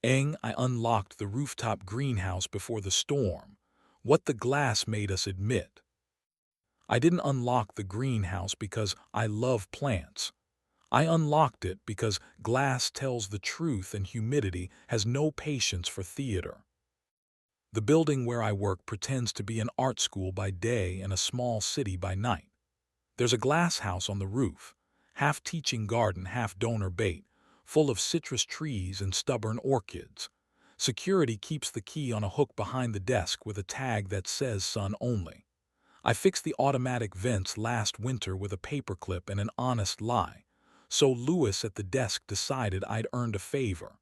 I unlocked the rooftop greenhouse before the storm. What the glass made us admit. I didn't unlock the greenhouse because I love plants. I unlocked it because glass tells the truth and humidity has no patience for theater. The building where I work pretends to be an art school by day and a small city by night. There's a glass house on the roof, half teaching garden, half donor bait, full of citrus trees and stubborn orchids. Security keeps the key on a hook behind the desk with a tag that says "Sun only." I fixed the automatic vents last winter with a paperclip and an honest lie, so Lewis at the desk decided I'd earned a favor.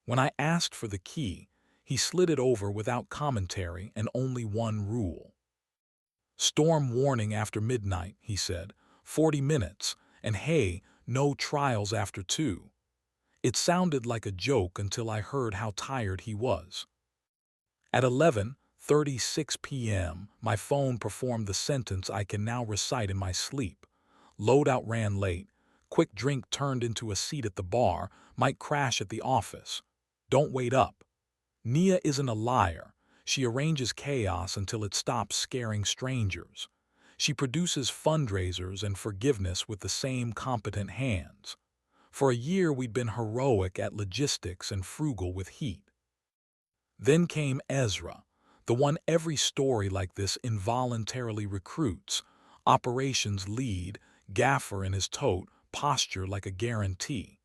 When I asked for the key, he slid it over without commentary and only one rule. "Storm warning after midnight," he said. 40 minutes, and hey, no trials after 2. It sounded like a joke until I heard how tired he was. At 11:36 p.m., my phone performed the sentence I can now recite in my sleep. Loadout ran late. Quick drink turned into a seat at the bar. Might crash at the office. Don't wait up. Nia isn't a liar. She arranges chaos until it stops scaring strangers. She produces fundraisers and forgiveness with the same competent hands. For a year we'd been heroic at logistics and frugal with heat. Then came Ezra, the one every story like this involuntarily recruits. Operations lead, gaffer in his tote, posture like a guarantee.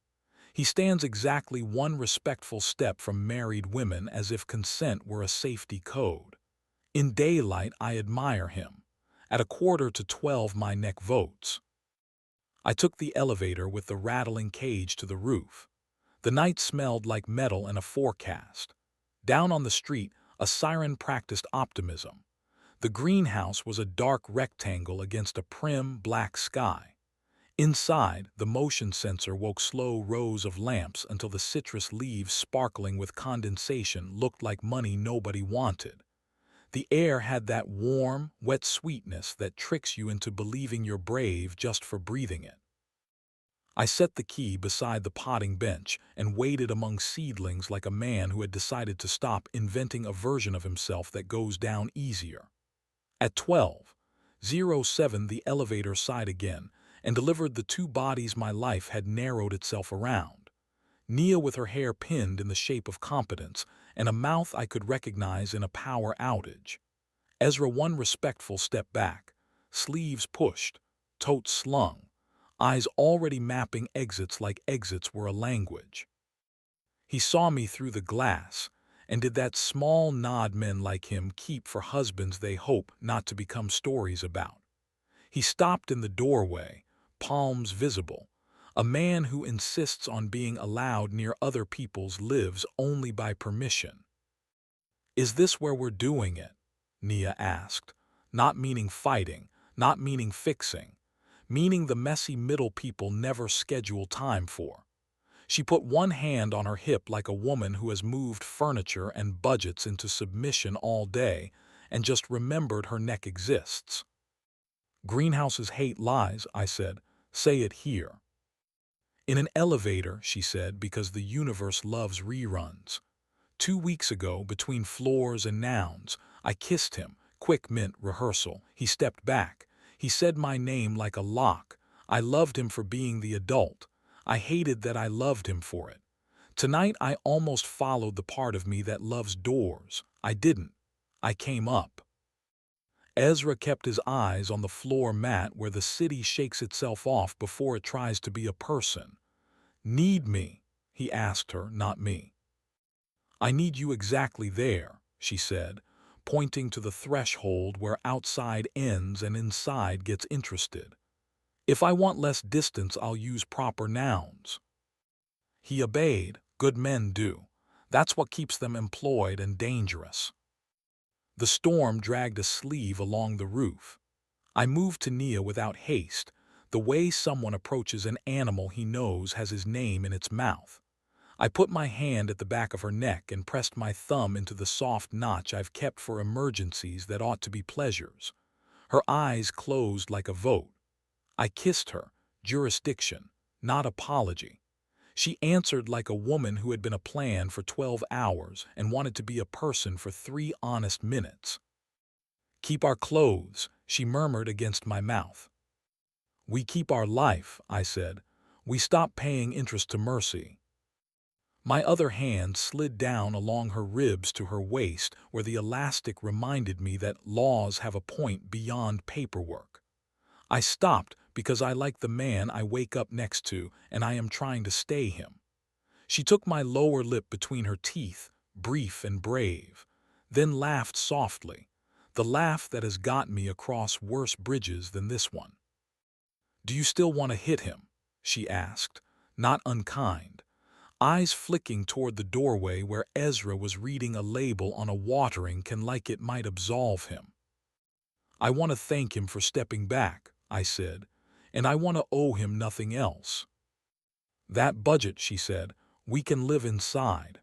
He stands exactly one respectful step from married women as if consent were a safety code. In daylight, I admire him. At 11:45 my neck votes. I took the elevator with the rattling cage to the roof. The night smelled like metal and a forecast. Down on the street, a siren practiced optimism. The greenhouse was a dark rectangle against a prim, black sky. Inside, the motion sensor woke slow rows of lamps until the citrus leaves sparkling with condensation looked like money nobody wanted. The air had that warm, wet sweetness that tricks you into believing you're brave just for breathing it. I set the key beside the potting bench and waited among seedlings like a man who had decided to stop inventing a version of himself that goes down easier. At 12:07 the elevator sighed again and delivered the two bodies my life had narrowed itself around. Nia with her hair pinned in the shape of competence and a mouth I could recognize in a power outage. Ezra one respectful step back, sleeves pushed, tote slung, eyes already mapping exits like exits were a language. He saw me through the glass, and did that small nod men like him keep for husbands they hope not to become stories about. He stopped in the doorway, palms visible, a man who insists on being allowed near other people's lives only by permission. "Is this where we're doing it?" Nia asked, not meaning fighting, not meaning fixing, meaning the messy middle people never schedule time for. She put one hand on her hip like a woman who has moved furniture and budgets into submission all day and just remembered her neck exists. "Greenhouses hate lies," I said. "Say it here." "In an elevator," she said, "because the universe loves reruns." 2 weeks ago, between floors and nouns, I kissed him, quick mint rehearsal. He stepped back. He said my name like a lock. I loved him for being the adult. I hated that I loved him for it. Tonight I almost followed the part of me that loves doors. I didn't. I came up. Ezra kept his eyes on the floor mat where the city shakes itself off before it tries to be a person. "Need me?" he asked her, not me. "I need you exactly there," she said, pointing to the threshold where outside ends and inside gets interested. "If I want less distance, I'll use proper nouns." He obeyed. Good men do. That's what keeps them employed and dangerous. The storm dragged a sleeve along the roof. I moved to Nia without haste, the way someone approaches an animal he knows has his name in its mouth. I put my hand at the back of her neck and pressed my thumb into the soft notch I've kept for emergencies that ought to be pleasures. Her eyes closed like a vote. I kissed her, jurisdiction, not apology. She answered like a woman who had been a plan for 12 hours and wanted to be a person for 3 honest minutes. "Keep our clothes," she murmured against my mouth. "We keep our life," I said. "We stop paying interest to Mercy." My other hand slid down along her ribs to her waist, where the elastic reminded me that laws have a point beyond paperwork. I stopped because I like the man I wake up next to, and I am trying to stay him. She took my lower lip between her teeth, brief and brave, then laughed softly, the laugh that has got me across worse bridges than this one. "Do you still want to hit him?" she asked, not unkind, eyes flicking toward the doorway where Ezra was reading a label on a watering can like it might absolve him. "I want to thank him for stepping back," I said, "and I want to owe him nothing else." "That budget," she said, "we can live inside."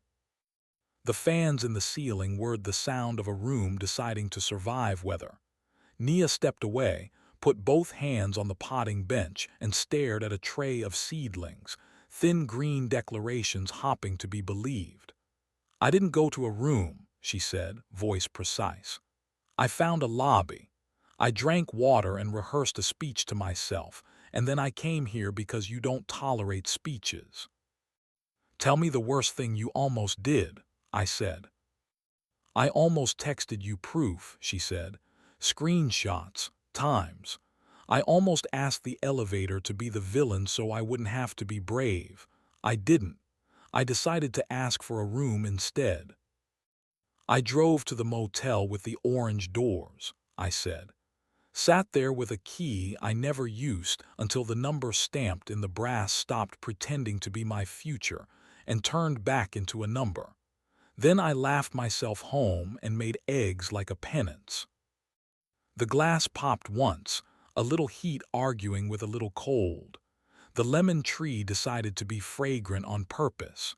The fans in the ceiling were the sound of a room deciding to survive weather. Nia stepped away, put both hands on the potting bench, and stared at a tray of seedlings, thin green declarations hopping to be believed. "I didn't go to a room," she said, voice precise. "I found a lobby. I drank water and rehearsed a speech to myself, and then I came here because you don't tolerate speeches." "Tell me the worst thing you almost did," I said. "I almost texted you proof," she said. "Screenshots, times. I almost asked the elevator to be the villain so I wouldn't have to be brave. I didn't. I decided to ask for a room instead." "I drove to the motel with the orange doors," I said. "Sat there with a key I never used until the number stamped in the brass stopped pretending to be my future and turned back into a number. Then I laughed myself home and made eggs like a penance." The glass popped once, a little heat arguing with a little cold. The lemon tree decided to be fragrant on purpose.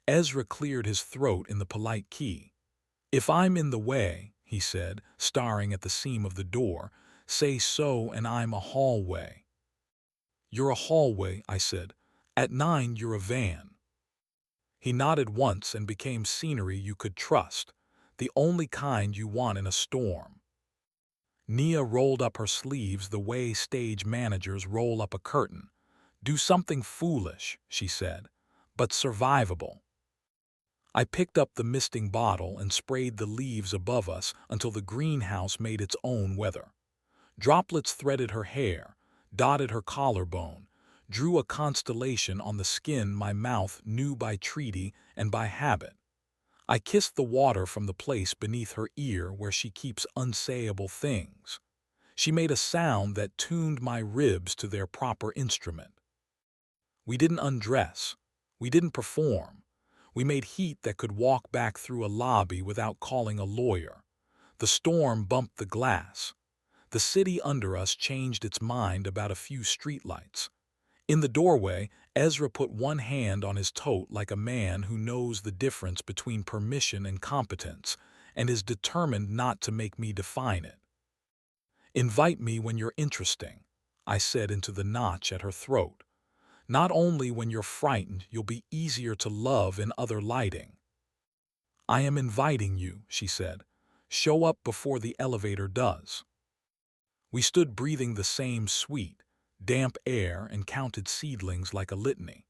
Ezra cleared his throat in the polite key. "If I'm in the way," he said, staring at the seam of the door, "say so and I'm a hallway." "You're a hallway," I said. "At 9 you're a van." He nodded once and became scenery you could trust, the only kind you want in a storm. Nia rolled up her sleeves the way stage managers roll up a curtain. "Do something foolish," she said, "but survivable." I picked up the misting bottle and sprayed the leaves above us until the greenhouse made its own weather. Droplets threaded her hair, dotted her collarbone, drew a constellation on the skin my mouth knew by treaty and by habit. I kissed the water from the place beneath her ear where she keeps unsayable things. She made a sound that tuned my ribs to their proper instrument. We didn't undress. We didn't perform. We made heat that could walk back through a lobby without calling a lawyer. The storm bumped the glass. The city under us changed its mind about a few streetlights. In the doorway, Ezra put one hand on his tote like a man who knows the difference between permission and competence and is determined not to make me define it. "Invite me when you're interesting," I said into the notch at her throat. "Not only when you're frightened, you'll be easier to love in other lighting." "I am inviting you," she said. "Show up before the elevator does." We stood breathing the same sweet, damp air and counted seedlings like a litany.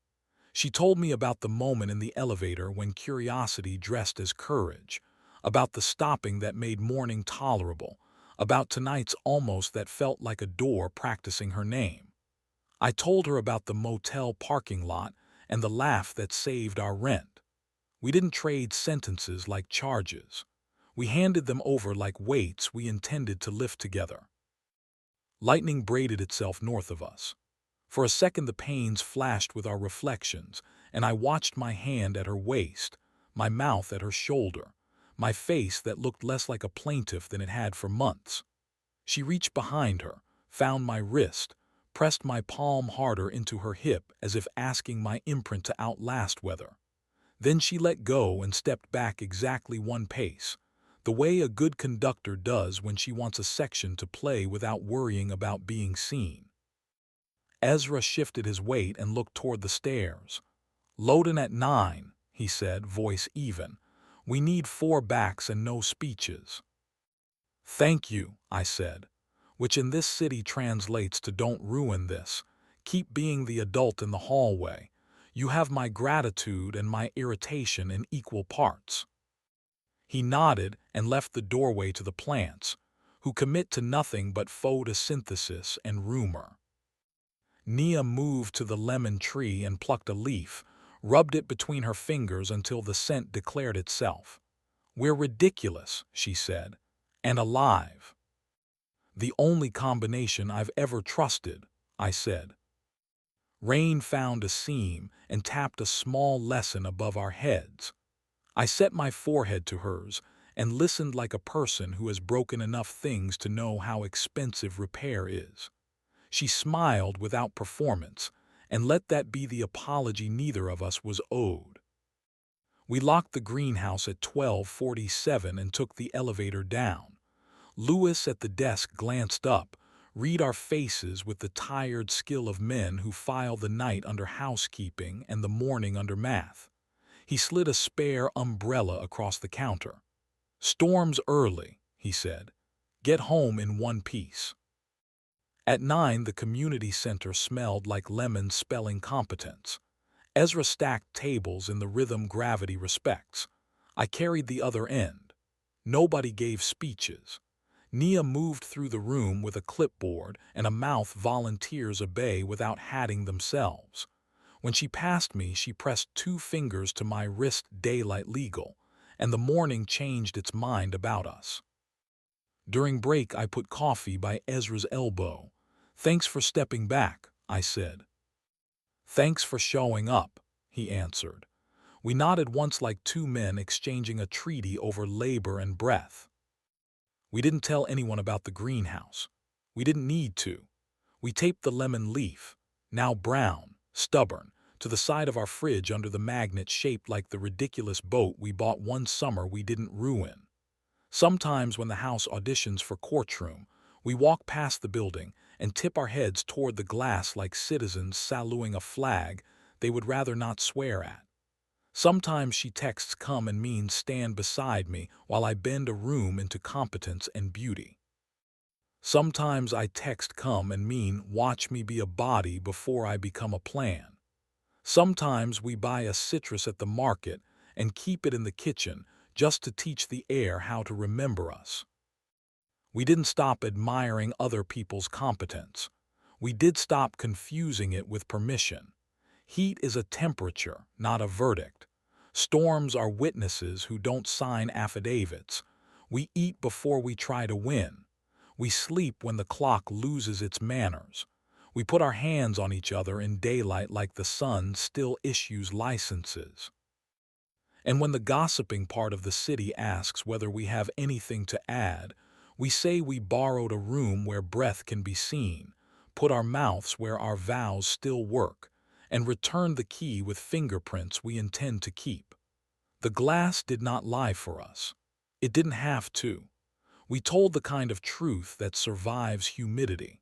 She told me about the moment in the elevator when curiosity dressed as courage, about the stopping that made morning tolerable, about tonight's almost that felt like a door practicing her name. I told her about the motel parking lot and the laugh that saved our rent. We didn't trade sentences like charges. We handed them over like weights we intended to lift together. Lightning braided itself north of us. For a second the panes flashed with our reflections, and I watched my hand at her waist, my mouth at her shoulder, my face that looked less like a plaintiff than it had for months. She reached behind her, found my wrist, pressed my palm harder into her hip as if asking my imprint to outlast weather. Then she let go and stepped back exactly one pace, the way a good conductor does when she wants a section to play without worrying about being seen. Ezra shifted his weight and looked toward the stairs. "Loadin' at 9, he said, voice even. "We need 4 backs and no speeches." "Thank you," I said, which in this city translates to "don't ruin this. Keep being the adult in the hallway. You have my gratitude and my irritation in equal parts." He nodded and left the doorway to the plants, who commit to nothing but photosynthesis and rumor. Nia moved to the lemon tree and plucked a leaf, rubbed it between her fingers until the scent declared itself. "We're ridiculous," she said, "and alive." "The only combination I've ever trusted," I said. Rain found a seam and tapped a small lesson above our heads. I set my forehead to hers and listened like a person who has broken enough things to know how expensive repair is. She smiled without performance, and let that be the apology neither of us was owed. We locked the greenhouse at 12:47 and took the elevator down. Lewis at the desk glanced up, read our faces with the tired skill of men who file the night under housekeeping and the morning under math. He slid a spare umbrella across the counter. "Storm's early," he said. "Get home in one piece." At 9, the community center smelled like lemon spelling competence. Ezra stacked tables in the rhythm-gravity respects. I carried the other end. Nobody gave speeches. Nia moved through the room with a clipboard and a mouth volunteers obey without hatting themselves. When she passed me, she pressed 2 fingers to my wrist, daylight legal, and the morning changed its mind about us. During break, I put coffee by Ezra's elbow. "Thanks for stepping back," I said. "Thanks for showing up," he answered. We nodded once like 2 men exchanging a treaty over labor and breath. We didn't tell anyone about the greenhouse. We didn't need to. We taped the lemon leaf, now brown, stubborn, to the side of our fridge under the magnet shaped like the ridiculous boat we bought one summer we didn't ruin. Sometimes when the house auditions for courtroom, we walk past the building and tip our heads toward the glass like citizens saluting a flag they would rather not swear at. Sometimes she texts "come" and means stand beside me while I bend a room into competence and beauty. Sometimes I text "come" and mean watch me be a body before I become a plan. Sometimes we buy a citrus at the market and keep it in the kitchen just to teach the air how to remember us. We didn't stop admiring other people's competence. We did stop confusing it with permission. Heat is a temperature, not a verdict. Storms are witnesses who don't sign affidavits. We eat before we try to win. We sleep when the clock loses its manners. We put our hands on each other in daylight like the sun still issues licenses. And when the gossiping part of the city asks whether we have anything to add, we say we borrowed a room where breath can be seen, put our mouths where our vows still work, and return the key with fingerprints we intend to keep. The glass did not lie for us. It didn't have to. We told the kind of truth that survives humidity.